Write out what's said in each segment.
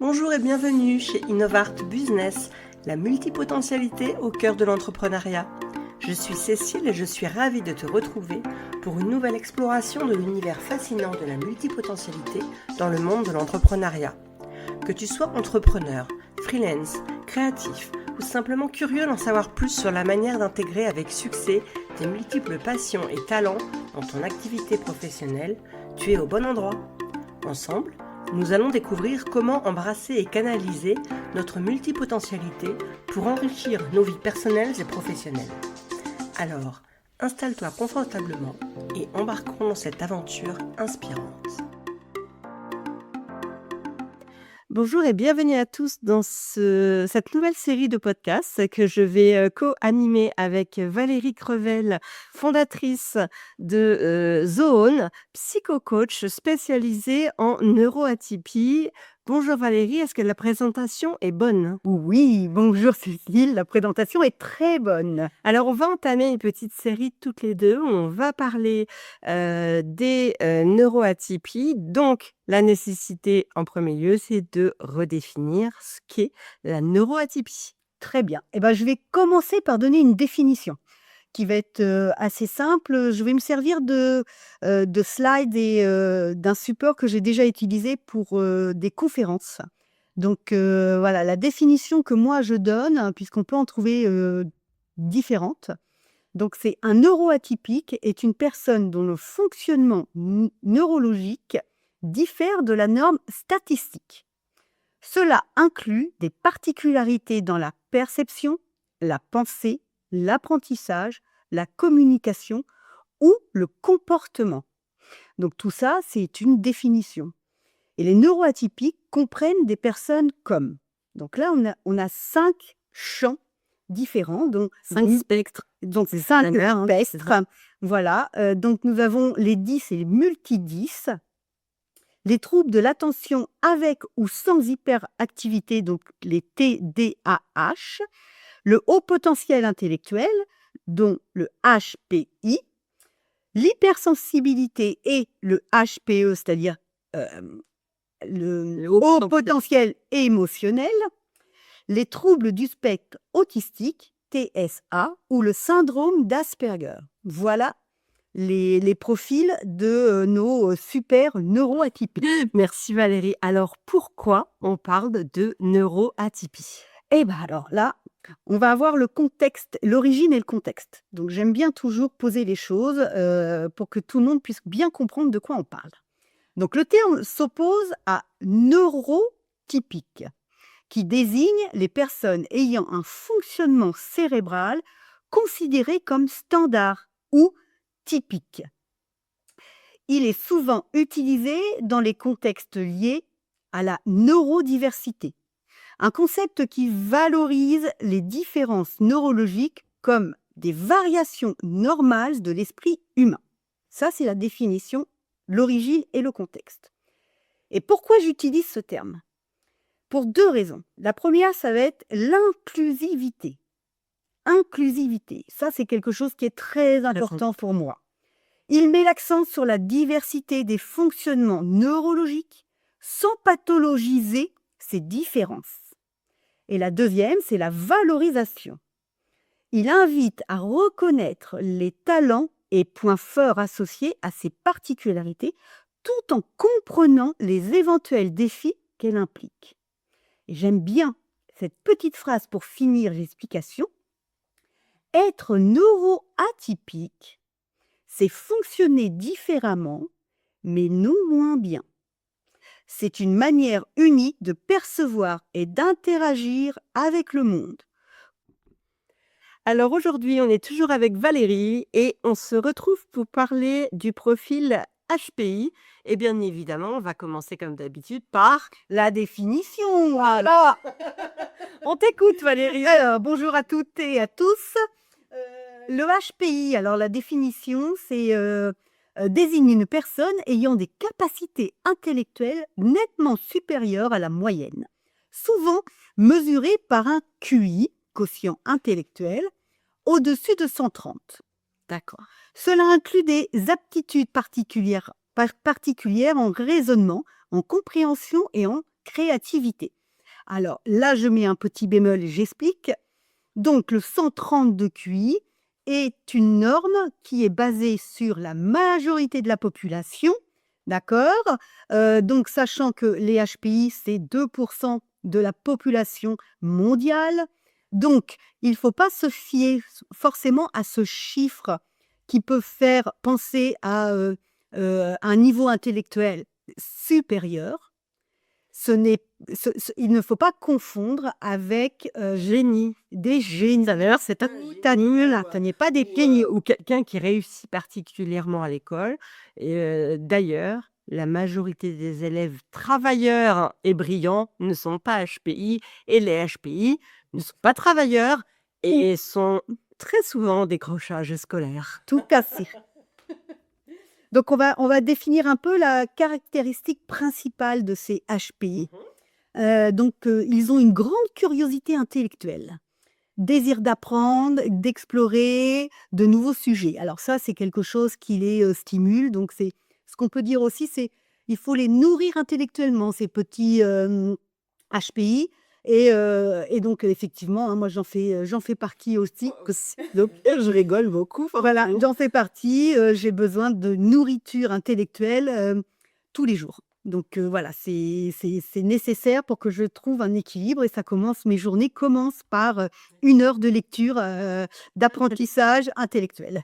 Bonjour et bienvenue chez Innovart Business, la multipotentialité au cœur de l'entrepreneuriat. Je suis Cécile et je suis ravie de te retrouver pour une nouvelle exploration de l'univers fascinant de la multipotentialité dans le monde de l'entrepreneuriat. Que tu sois entrepreneur, freelance, créatif ou simplement curieux d'en savoir plus sur la manière d'intégrer avec succès tes multiples passions et talents dans ton activité professionnelle, tu es au bon endroit. Ensemble, nous allons découvrir comment embrasser et canaliser notre multipotentialité pour enrichir nos vies personnelles et professionnelles. Alors, installe-toi confortablement et embarquons dans cette aventure inspirante. Bonjour et bienvenue à tous dans cette nouvelle série de podcasts que je vais co-animer avec Valérie Crevel, fondatrice de Zoone, psychocoach spécialisée en neuroatypie. Bonjour Valérie, est-ce que la présentation est bonne? Oui, bonjour Cécile, la présentation est très bonne. Alors, on va entamer une petite série toutes les deux où on va parler des neuroatypies. Donc, la nécessité en premier lieu, c'est de redéfinir ce qu'est la neuroatypie. Très bien. Je vais commencer par donner une définition qui va être assez simple. Je vais me servir de slides et d'un support que j'ai déjà utilisé pour des conférences. Donc voilà, la définition que moi je donne, puisqu'on peut en trouver différentes. Donc c'est un neuroatypique est une personne dont le fonctionnement neurologique diffère de la norme statistique. Cela inclut des particularités dans la perception, la pensée, l'apprentissage, la communication ou le comportement. Donc tout ça, c'est une définition. Et les neuroatypiques comprennent des personnes comme. Donc là, on a 5 champs différents. Donc 5 spectres. Donc c'est 5 D'accord, hein, spectres. Voilà. Donc nous avons les 10 et les multi-10. Les troubles de l'attention avec ou sans hyperactivité, donc les TDAH, le haut potentiel intellectuel, dont le HPI, l'hypersensibilité et le HPE, c'est-à-dire le haut potentiel émotionnel, les troubles du spectre autistique, TSA, ou le syndrome d'Asperger. Voilà les profils de nos super neuroatypies. Merci Valérie. Alors, pourquoi on parle de neuroatypie? Alors là, on va avoir le contexte, l'origine et le contexte. Donc j'aime bien toujours poser les choses pour que tout le monde puisse bien comprendre de quoi on parle. Donc le terme s'oppose à neurotypique, qui désigne les personnes ayant un fonctionnement cérébral considéré comme standard ou typique. Il est souvent utilisé dans les contextes liés à la neurodiversité, un concept qui valorise les différences neurologiques comme des variations normales de l'esprit humain. Ça, c'est la définition, l'origine et le contexte. Et pourquoi j'utilise ce terme? Pour 2 raisons. La première, ça va être l'inclusivité. Inclusivité, ça c'est quelque chose qui est très important pour moi. Il met l'accent sur la diversité des fonctionnements neurologiques sans pathologiser ces différences. Et la deuxième, c'est la valorisation. Il invite à reconnaître les talents et points forts associés à ces particularités tout en comprenant les éventuels défis qu'elle implique. Et j'aime bien cette petite phrase pour finir l'explication. Être neuroatypique, c'est fonctionner différemment, mais non moins bien. C'est une manière unique de percevoir et d'interagir avec le monde. Alors aujourd'hui, on est toujours avec Valérie et on se retrouve pour parler du profil HPI. Et bien évidemment, on va commencer comme d'habitude par la définition. Voilà. On t'écoute Valérie. Alors, bonjour à toutes et à tous. Le HPI, alors la définition, c'est désigne une personne ayant des capacités intellectuelles nettement supérieures à la moyenne, souvent mesurées par un QI, quotient intellectuel, au-dessus de 130. D'accord. Cela inclut des aptitudes particulières en raisonnement, en compréhension et en créativité. Alors là, je mets un petit bémol et j'explique. Donc le 130 de QI est une norme qui est basée sur la majorité de la population, d'accord? Donc sachant que les HPI, c'est 2% de la population mondiale. Donc, il ne faut pas se fier forcément à ce chiffre qui peut faire penser à un niveau intellectuel supérieur. Il ne faut pas confondre avec Génie. des génies. D'ailleurs, c'est un nul. Ce n'est pas des génies. Ou quelqu'un qui réussit particulièrement à l'école. Et d'ailleurs, la majorité des élèves travailleurs et brillants ne sont pas HPI et les HPI ne sont pas travailleurs et sont très souvent en décrochage scolaire. Tout cassé. Donc, on va définir un peu la caractéristique principale de ces HPI. Donc, ils ont une grande curiosité intellectuelle, désir d'apprendre, d'explorer de nouveaux sujets. Alors ça, c'est quelque chose qui les stimule. Donc, c'est ce qu'on peut dire aussi, c'est il faut les nourrir intellectuellement, ces petits HPI. Et donc, effectivement, hein, moi, j'en fais partie aussi. Donc, je rigole beaucoup. Voilà, j'en fais partie. J'ai besoin de nourriture intellectuelle tous les jours. Donc voilà, c'est nécessaire pour que je trouve un équilibre et mes journées commencent par 1 heure de lecture d'apprentissage intellectuel.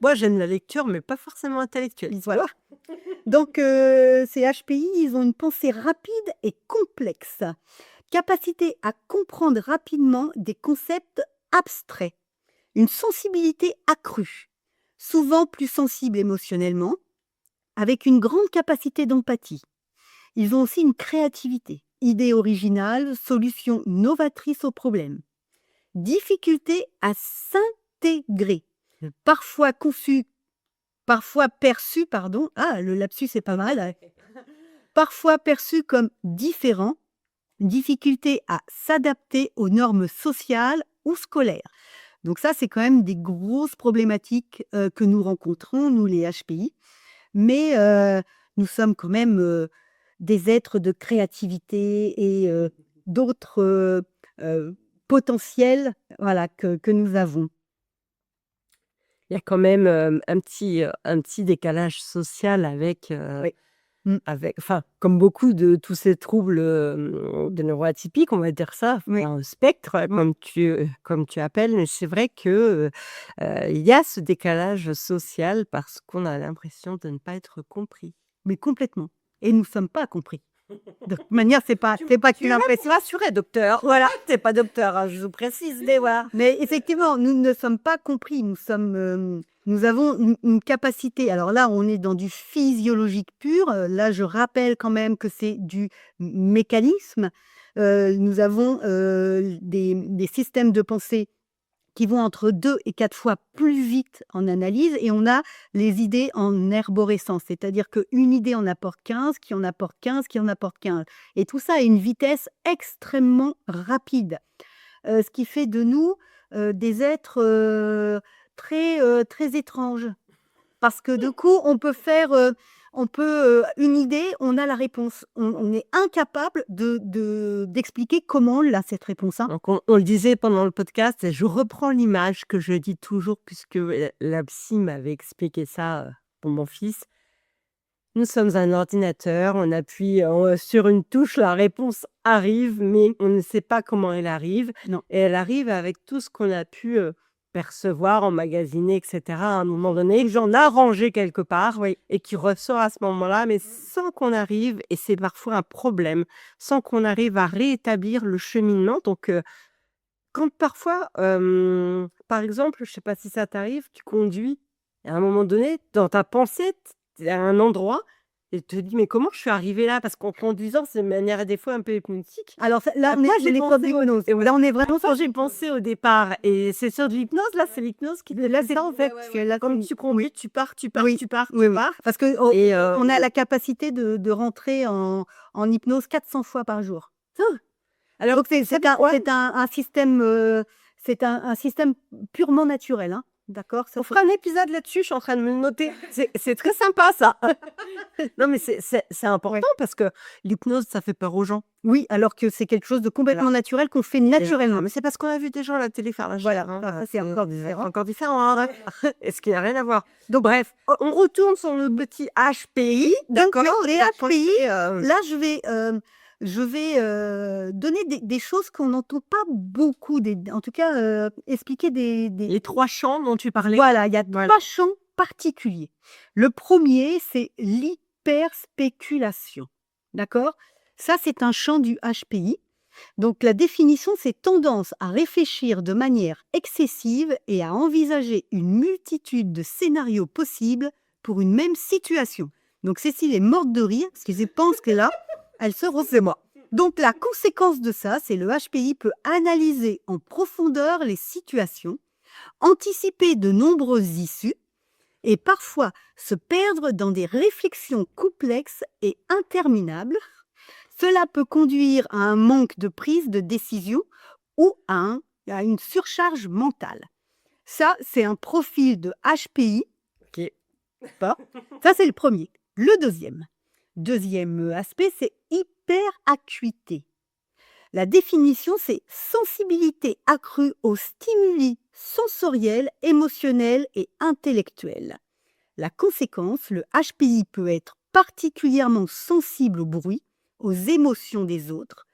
Moi, j'aime la lecture, mais pas forcément intellectuelle. Voilà. Donc ces HPI, ils ont une pensée rapide et complexe, capacité à comprendre rapidement des concepts abstraits, une sensibilité accrue, souvent plus sensible émotionnellement, avec une grande capacité d'empathie. Ils ont aussi une créativité, idées originales, solutions novatrices aux problèmes. Difficulté à s'intégrer, parfois perçu, le lapsus est pas mal, parfois perçu comme différent, difficulté à s'adapter aux normes sociales ou scolaires. Donc ça, c'est quand même des grosses problématiques que nous rencontrons, nous les HPI, mais nous sommes quand même des êtres de créativité et d'autres potentiels, voilà, que nous avons. Il y a quand même un petit décalage social avec, Oui. enfin, comme beaucoup de tous ces troubles de neuroatypiques, on va dire ça, Oui. un spectre, comme tu appelles, mais c'est vrai que il y a ce décalage social parce qu'on a l'impression de ne pas être compris. Mais complètement. Et nous ne sommes pas compris. De toute manière, c'est pas qu'une impression. Rassurez, docteur. Voilà, t'es pas docteur, hein, je vous précise, mais voilà. Mais effectivement, nous ne sommes pas compris. Nous avons une capacité. Alors là, on est dans du physiologique pur. Là, je rappelle quand même que c'est du mécanisme. Nous avons des systèmes de pensée qui vont entre 2 et 4 fois plus vite en analyse et on a les idées en arborescence, c'est-à-dire qu'une idée en apporte 15, qui en apporte 15, qui en apporte 15. Et tout ça à une vitesse extrêmement rapide, ce qui fait de nous des êtres très étranges. Parce que du coup, une idée, on a la réponse. On est incapable d'expliquer comment on a cette réponse. Hein. Donc on le disait pendant le podcast, et je reprends l'image que je dis toujours puisque la psy m'avait expliqué ça pour mon fils. Nous sommes un ordinateur, on appuie sur une touche, la réponse arrive, mais on ne sait pas comment elle arrive. Non. Et elle arrive avec tout ce qu'on a pu percevoir, emmagasiner, etc. À un moment donné, que j'en ai rangé quelque part, oui, et qui ressort à ce moment-là, mais sans qu'on arrive, et c'est parfois un problème, sans qu'on arrive à rétablir le cheminement. Donc, quand parfois, par exemple, je ne sais pas si ça t'arrive, tu conduis, et à un moment donné, dans ta pensée, tu es à un endroit et tu te dis: «Mais comment je suis arrivée là?» Parce qu'en conduisant, c'est de manière des fois un peu hypnotique. Alors là, Moi, j'ai les pensé codes d'hypnose. et Là, on est vraiment quand j'ai pensé au départ et c'est sur de l'hypnose, là, c'est l'hypnose qui là, c'est ça en fait. Parce que là, comme tu conduis, tu pars, Oui. tu pars, Oui, tu oui. pars Parce que et on a la capacité de rentrer en hypnose 400 fois par jour. alors Donc c'est pourquoi? un système, c'est un système purement naturel, hein. D'accord? Ça On se fera un épisode là-dessus, je suis en train de me le noter. C'est très sympa ça. Non, mais c'est important Ouais. parce que l'hypnose, ça fait peur aux gens. Oui, alors que c'est quelque chose de complètement naturel qu'on fait Ah, naturellement. mais c'est parce qu'on a vu des gens à la télé faire la Voilà, chair, hein, ça, c'est encore différent. encore différent, hein, et ce qui n'a rien à voir. Donc bref, on retourne sur le petit HPI, Donc, d'accord? les Donc, on HPI, fait, là, je vais donner des choses qu'on n'entend pas beaucoup, en tout cas, expliquer les 3 champs dont tu parlais. Voilà, il y a Voilà. 3 champs particuliers. Le premier, c'est l'hyperspéculation. D'accord? Ça, c'est un champ du HPI. Donc, la définition, c'est tendance à réfléchir de manière excessive et à envisager une multitude de scénarios possibles pour une même situation. Donc, Cécile est morte de rire parce que je pense que là, elle se refait moi. Donc, la conséquence de ça, c'est le HPI peut analyser en profondeur les situations, anticiper de nombreuses issues et parfois se perdre dans des réflexions complexes et interminables. Cela peut conduire à un manque de prise de décision ou à une surcharge mentale. Ça, c'est un profil de HPI. Ok. Pas. Ça, c'est le premier. Le deuxième aspect, c'est hyperacuité. La définition, c'est sensibilité accrue aux stimuli sensoriels, émotionnels et intellectuels. La conséquence, le HPI peut être particulièrement sensible au bruit, aux émotions des autres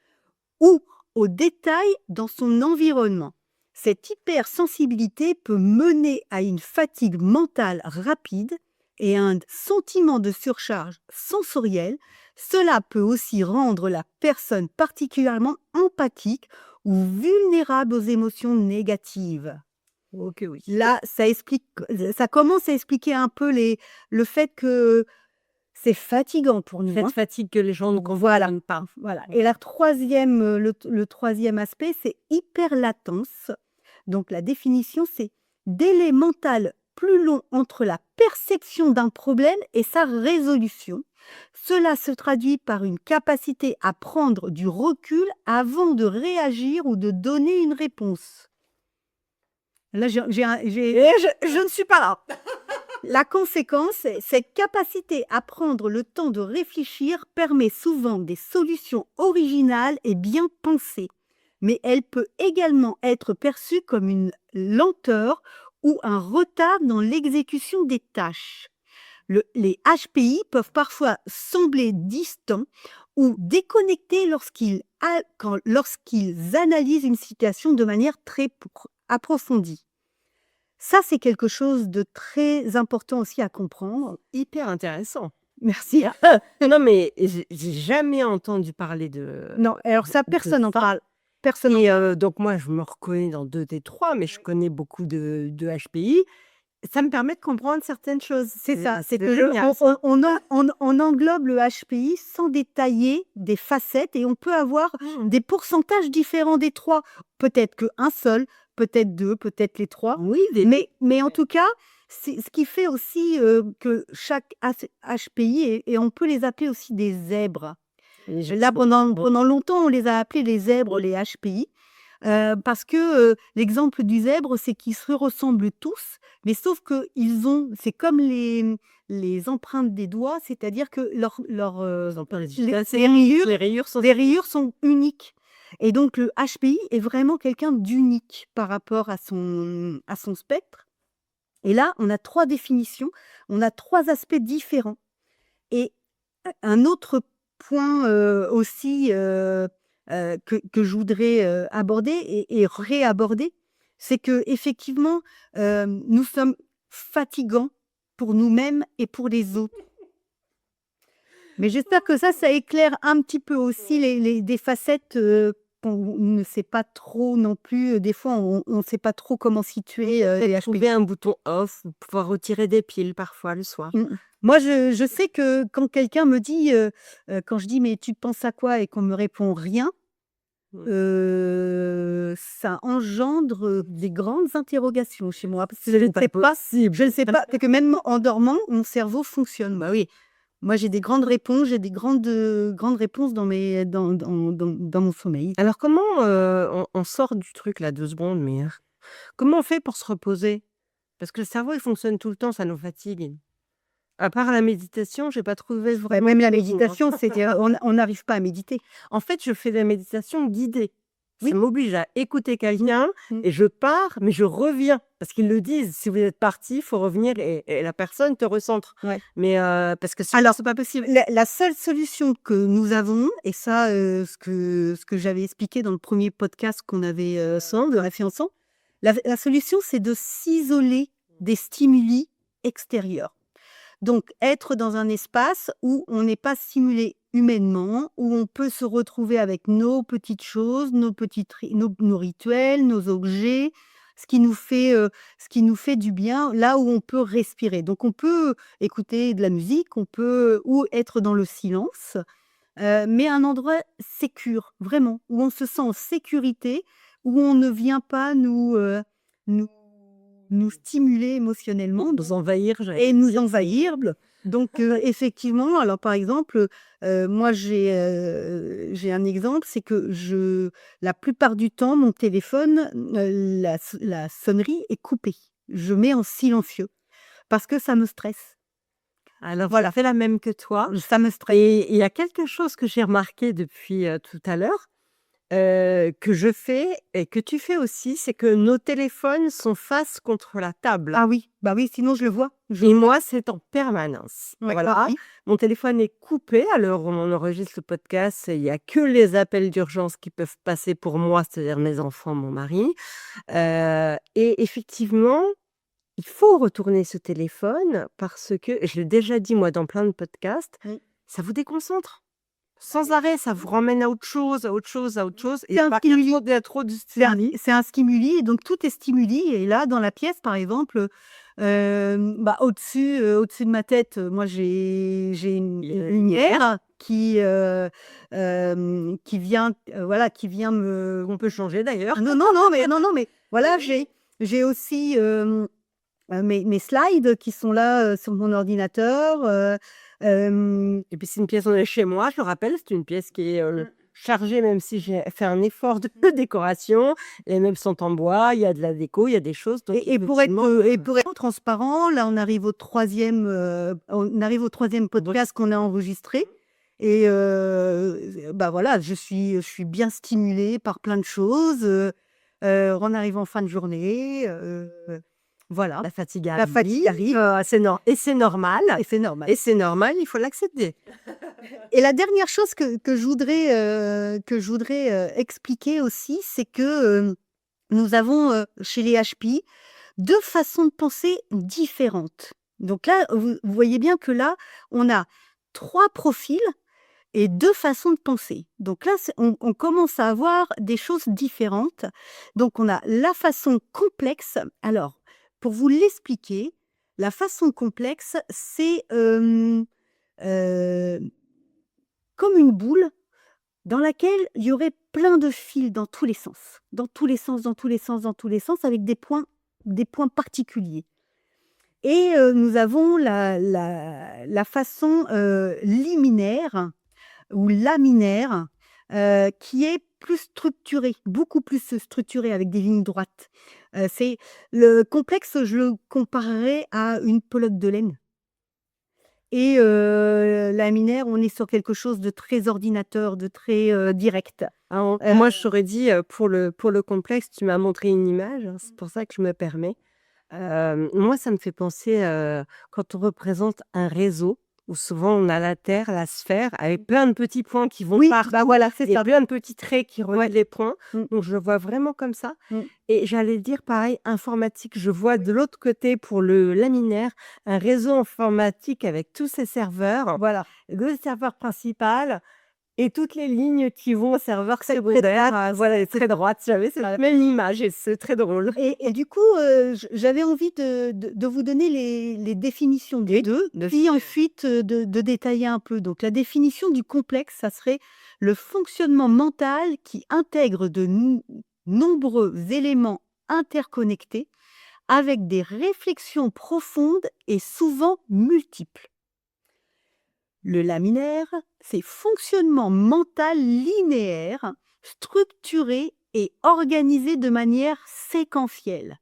ou aux détails dans son environnement. Cette hypersensibilité peut mener à une fatigue mentale rapide et à un sentiment de surcharge sensorielle. Cela peut aussi rendre la personne particulièrement empathique ou vulnérable aux émotions négatives. Ok, oui. Là, ça commence à expliquer un peu le fait que c'est fatigant pour nous. Cette fatigue que les gens ne Voilà. comprennent pas. Voilà. Et le troisième aspect, c'est hyperlatence. Donc la définition, c'est délai mental plus long entre la perception d'un problème et sa résolution. Cela se traduit par une capacité à prendre du recul avant de réagir ou de donner une réponse. Là, Et je ne suis pas là. La conséquence, c'est cette capacité à prendre le temps de réfléchir permet souvent des solutions originales et bien pensées, mais elle peut également être perçue comme une lenteur ou un retard dans l'exécution des tâches. Les HPI peuvent parfois sembler distants ou déconnectés lorsqu'ils analysent une situation de manière très approfondie. Ça, c'est quelque chose de très important aussi à comprendre. Hyper intéressant. Merci. Non, mais j'ai jamais entendu parler de Non, alors ça, personne n'en ça. parle. Personne. Et donc moi, je me reconnais dans 2 des 3, mais je connais beaucoup de HPI. Ça me permet de comprendre certaines choses. C'est ça, c'est que génial. on englobe le HPI sans détailler des facettes et on peut avoir des pourcentages différents des 3. Peut-être qu'un seul, peut-être 2, peut-être les 3. Oui, Mais en tout cas, c'est ce qui fait aussi que chaque HPI, et on peut les appeler aussi des zèbres. Là, pendant longtemps, on les a appelés les zèbres, les HPI. Parce que l'exemple du zèbre, c'est qu'ils se ressemblent tous, mais sauf que c'est comme les empreintes des doigts, c'est-à-dire que les rayures sont uniques. Et donc le HPI est vraiment quelqu'un d'unique par rapport à son spectre. Et là, on a 3 définitions, on a 3 aspects différents. Et un autre point aussi que je voudrais aborder et réaborder, c'est que effectivement, nous sommes fatigants pour nous-mêmes et pour les autres. Mais j'espère que ça éclaire un petit peu aussi des facettes qu'on ne sait pas trop non plus. Des fois, on ne sait pas trop comment situer les HPI. trouver un bouton off ou pouvoir retirer des piles parfois le soir. Moi, je sais que quand quelqu'un me dit, quand je dis: «Mais tu penses à quoi?» et qu'on me répond: «Rien», ça engendre des grandes interrogations chez moi. Parce que je ne sais pas, parce que même en dormant, mon cerveau fonctionne. Bah oui, moi j'ai des grandes réponses, j'ai des grandes réponses dans mon sommeil. Alors comment, on sort du truc là 2 secondes, mais comment on fait pour se reposer? Parce que le cerveau, il fonctionne tout le temps, ça nous fatigue. À part la méditation, j'ai pas trouvé Ouais, vraiment même la de besoin. méditation, on n'arrive pas à méditer. En fait, je fais de la méditation guidée. Ça Oui. m'oblige à écouter quelqu'un Mmh. et je pars, mais je reviens. Parce qu'ils le disent, si vous êtes parti, il faut revenir et la personne te recentre. Ouais. Mais parce que sinon, Alors, c'est pas possible. la seule solution que nous avons, et ça, ce que j'avais expliqué dans le premier podcast qu'on avait fait ensemble, la solution, c'est de s'isoler des stimuli extérieurs. Donc, être dans un espace où on n'est pas stimulé humainement, où on peut se retrouver avec nos petites choses, nos rituels, nos objets, ce qui nous fait du bien, là où on peut respirer. Donc, on peut écouter de la musique, on peut ou être dans le silence, mais un endroit sécure, vraiment, où on se sent en sécurité, où on ne vient pas nous nous stimuler émotionnellement Nous envahir, j'allais et nous dire, envahir. Donc, effectivement, alors par exemple, moi j'ai un exemple, c'est que la plupart du temps, mon téléphone, la sonnerie est coupée. Je mets en silencieux parce que ça me stresse. Alors, Voilà, je fais la même que toi. ça me stresse. Et il y a quelque chose que j'ai remarqué depuis tout à l'heure, que je fais et que tu fais aussi, c'est que nos téléphones sont face contre la table. Ah oui, bah oui, sinon je le vois. Et moi, c'est en permanence. Ouais, Voilà. pareil. Mon téléphone est coupé à l'heure où on enregistre le podcast. Il n'y a que les appels d'urgence qui peuvent passer pour moi, c'est-à-dire mes enfants, mon mari. Et effectivement, il faut retourner ce téléphone parce que, et je l'ai déjà dit moi dans plein de podcasts, Mmh. ça vous déconcentre. Sans arrêt, ça vous ramène à autre chose, à autre chose, à autre chose. Et C'est un par stimuli. contre, il y a trop de C'est un stimuli. c'est un stimuli et donc tout est stimuli et là, dans la pièce, par exemple, au-dessus de ma tête, moi j'ai une lumière qui vient, voilà, qui vient me On peut changer d'ailleurs. non, mais voilà, j'ai aussi, mes slides qui sont là, sur mon ordinateur, Et puis c'est une pièce, on est chez moi, je le rappelle, c'est une pièce qui est chargée, même si j'ai fait un effort de décoration. Les meubles sont en bois, il y a de la déco, il y a des choses. Donc et pour être transparent, là, on arrive au 3e, podcast qu'on a enregistré et bah, voilà, je suis bien stimulée par plein de choses, on arrive en fin de journée, voilà. la fatigue La fatigue arrive, c'est normal. et c'est normal. Et c'est normal, il faut l'accepter. Et la dernière chose que je voudrais, expliquer aussi, c'est que, nous avons, chez les HP, 2 façons de penser différentes. Donc là, vous voyez bien que là, on a 3 profils et 2 façons de penser. Donc là, on commence à avoir des choses différentes. Donc on a la façon complexe. Alors, pour vous l'expliquer, la façon complexe, c'est, comme une boule dans laquelle il y aurait plein de fils dans tous les sens. Dans tous les sens, dans tous les sens, dans tous les sens, avec des points particuliers. Et nous avons la façon liminaire ou laminaire, qui est plus structurée, beaucoup plus structurée avec des lignes droites. C'est le complexe, je le comparerais à une pelote de laine. Et laminaire, on est sur quelque chose de très ordinateur, de très direct. Alors, moi, je t'aurais dit, pour le complexe, tu m'as montré une image, hein, c'est pour ça que je me permets. Moi, ça me fait penser, quand on représente un réseau où souvent on a la terre, la sphère, avec plein de petits points qui vont Oui, partout. bah voilà, c'est Et ça. plein de petits traits qui relient les points. Mmh. Donc, je le vois vraiment comme ça. Mmh. Et j'allais dire pareil, informatique. Je vois de l'autre côté, pour le laminaire, un réseau informatique avec tous ses serveurs. Voilà. Le serveur principal et toutes les lignes qui vont au serveur secondaire. Voilà, les traits droites. J'avais cette même image et c'est très drôle. Et du coup, j'avais envie de vous donner les définitions des deux, puis ensuite de détailler un peu. Donc la définition du complexe, ça serait le fonctionnement mental qui intègre de nombreux éléments interconnectés avec des réflexions profondes et souvent multiples. Le laminaire, c'est fonctionnement mental linéaire, structuré et organisé de manière séquentielle.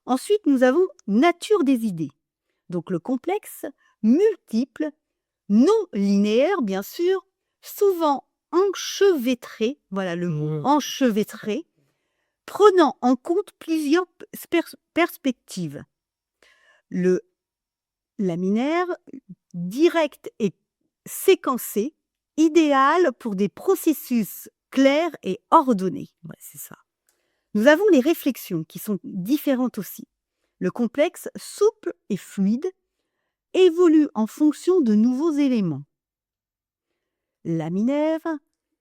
Ensuite, nous avons nature des idées. Donc le complexe, multiple, non linéaire, bien sûr, souvent enchevêtré, voilà le mot, enchevêtré, prenant en compte plusieurs perspectives. Le laminaire, direct et séquencé, idéal pour des processus clairs et ordonnés. Ouais, c'est ça. Nous avons les réflexions qui sont différentes aussi. Le complexe, souple et fluide, évolue en fonction de nouveaux éléments. Laminaire,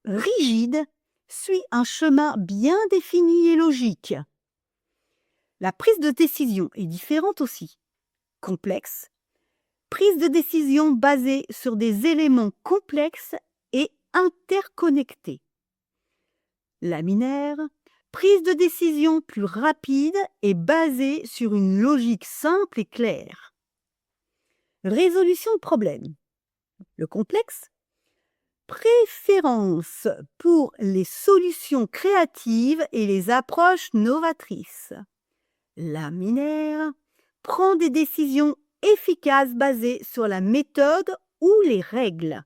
rigide, suit un chemin bien défini et logique. La prise de décision est différente aussi. Complexe, prise de décision basée sur des éléments complexes et interconnectés. Laminaire, prise de décision plus rapide et basée sur une logique simple et claire. Résolution de problème. Le complexe, préférence pour les solutions créatives et les approches novatrices. Laminaire, prend des décisions efficaces basées sur la méthode ou les règles.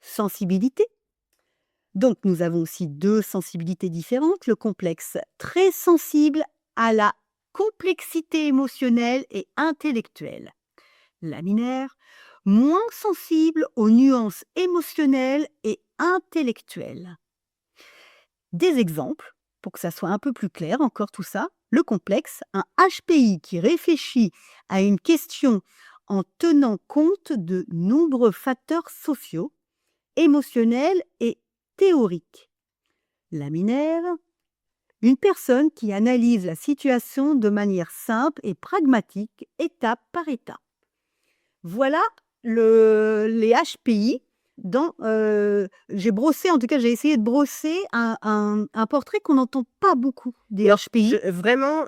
Sensibilité. Donc, nous avons aussi deux sensibilités différentes. Le complexe, très sensible à la complexité émotionnelle et intellectuelle. Laminaire, moins sensible aux nuances émotionnelles et intellectuelles. Des exemples, pour que ça soit un peu plus clair encore tout ça. Le complexe, un HPI qui réfléchit à une question en tenant compte de nombreux facteurs sociaux, émotionnels et théoriques. Laminaire, une personne qui analyse la situation de manière simple et pragmatique, étape par étape. Voilà les HPI. J'ai brossé, en tout cas, j'ai essayé de brosser un portrait qu'on n'entend pas beaucoup des HPI. Vraiment,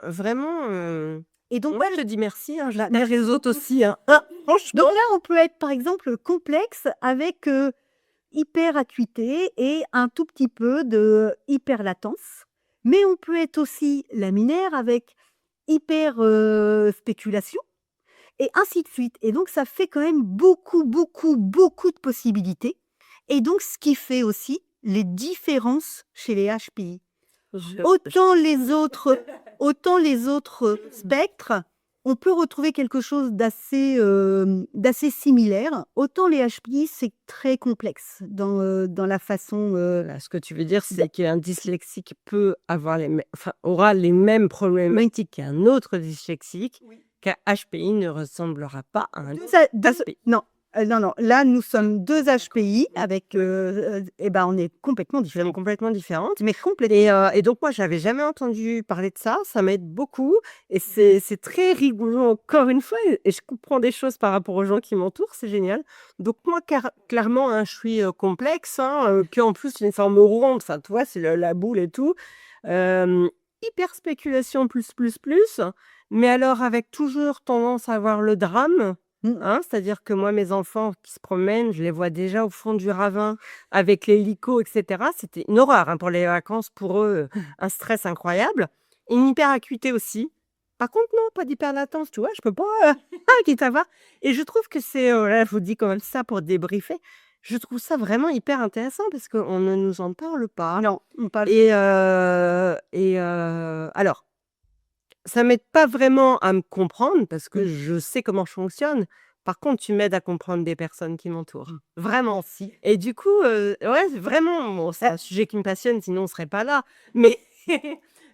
Et donc, moi, je te dis merci. Hein, les autres aussi. Hein. Franchement. Donc là, on peut être, par exemple, complexe avec hyper acuité et un tout petit peu de hyper latence. Mais on peut être aussi laminaire avec hyper spéculation. Et ainsi de suite. Et donc, ça fait quand même beaucoup de possibilités. Et donc, ce qui fait aussi les différences chez les HPI. Autant les autres spectres, on peut retrouver quelque chose d'assez similaire. Autant les HPI, c'est très complexe dans la façon... Là, ce que tu veux dire, c'est qu'un dyslexique peut avoir aura les mêmes problématiques qu'un autre dyslexique. Qu'un HPI ne ressemblera pas à un HPI. Non, là, nous sommes deux HPI avec... on est complètement différents. Complètement différentes. Mais complètement. Et donc, moi, j'avais jamais entendu parler de ça. Ça m'aide beaucoup. Et c'est très rigolo, encore une fois. Et je comprends des choses par rapport aux gens qui m'entourent. C'est génial. Donc, moi, clairement, hein, je suis complexe. Qu'en plus, j'ai une forme ronde. Enfin, tu vois, c'est la boule et tout. Hyper spéculation plus. Mais alors, avec toujours tendance à avoir le drame, c'est-à-dire que moi, mes enfants qui se promènent, je les vois déjà au fond du ravin avec l'hélico, etc. C'était une horreur pour les vacances, pour eux, un stress incroyable. Et une hyperacuité aussi. Par contre, non, pas d'hyperlatence, tu vois, je peux pas quitte à voir. Et je trouve que c'est, là, je vous dis quand même ça pour débriefer, je trouve ça vraiment hyper intéressant parce qu'on ne nous en parle pas. Non, on parle. Alors, ça m'aide pas vraiment à me comprendre parce que je sais comment je fonctionne. Par contre, tu m'aides à comprendre des personnes qui m'entourent. Vraiment. Si. Et du coup, ouais, vraiment, c'est un sujet qui me passionne, sinon on ne serait pas là. Mais,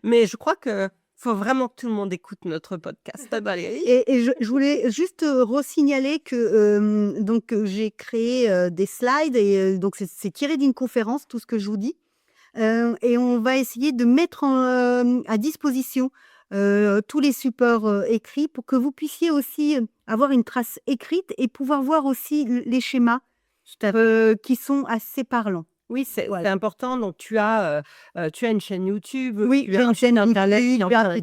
mais je crois que faut vraiment que tout le monde écoute notre podcast, Valérie. Et je voulais juste resignaler que j'ai créé des slides et donc c'est tiré d'une conférence, tout ce que je vous dis. Et on va essayer de mettre à disposition tous les supports écrits pour que vous puissiez aussi avoir une trace écrite et pouvoir voir aussi les schémas qui sont assez parlants. Oui, c'est important. Donc, tu as une chaîne YouTube. Oui, j'ai une chaîne Internet. De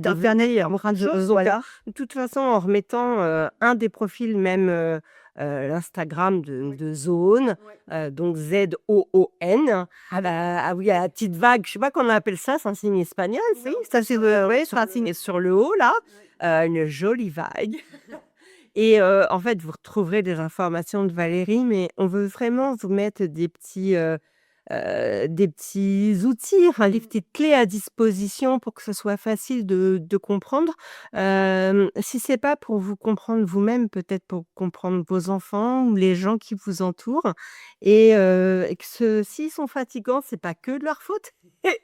toute façon, en remettant un des profils même l'Instagram de Zone, donc ZOON. Ah oui, à la petite vague, je sais pas comment on appelle ça, c'est un signe espagnol, Oui, ça c'est oui, sur un signe sur le haut là, une jolie vague. Et en fait, vous retrouverez des informations de Valérie, mais on veut vraiment vous mettre des petits outils, enfin des petites clés à disposition pour que ce soit facile de comprendre. Si c'est pas pour vous comprendre vous-même, peut-être pour comprendre vos enfants ou les gens qui vous entourent et que s'ils sont fatigants, c'est pas que de leur faute et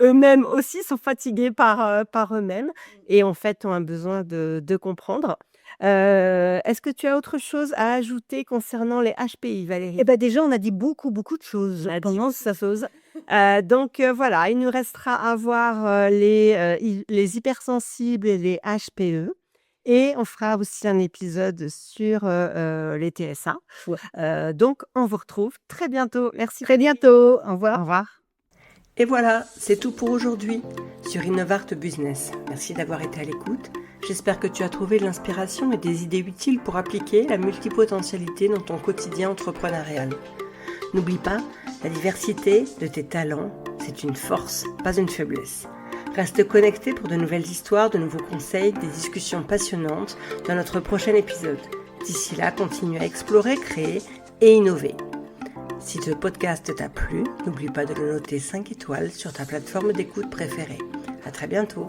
eux-mêmes aussi sont fatigués par eux-mêmes et en fait ont un besoin de comprendre. Est-ce que tu as autre chose à ajouter concernant les HPI, Valérie? Eh ben déjà, on a dit beaucoup, beaucoup de choses, On je a dit pense. beaucoup de choses. Donc voilà, il nous restera à voir, les hypersensibles et les HPE et on fera aussi un épisode sur, les TSA. Ouais. Donc on vous retrouve très bientôt. Merci. Très bientôt. Au Au revoir. revoir. Et voilà, c'est tout pour aujourd'hui sur Innovart Business. Merci d'avoir été à l'écoute. J'espère que tu as trouvé de l'inspiration et des idées utiles pour appliquer la multipotentialité dans ton quotidien entrepreneurial. N'oublie pas, la diversité de tes talents, c'est une force, pas une faiblesse. Reste connecté pour de nouvelles histoires, de nouveaux conseils, des discussions passionnantes dans notre prochain épisode. D'ici là, continue à explorer, créer et innover. Si ce podcast t'a plu, n'oublie pas de le noter 5 étoiles sur ta plateforme d'écoute préférée. À très bientôt.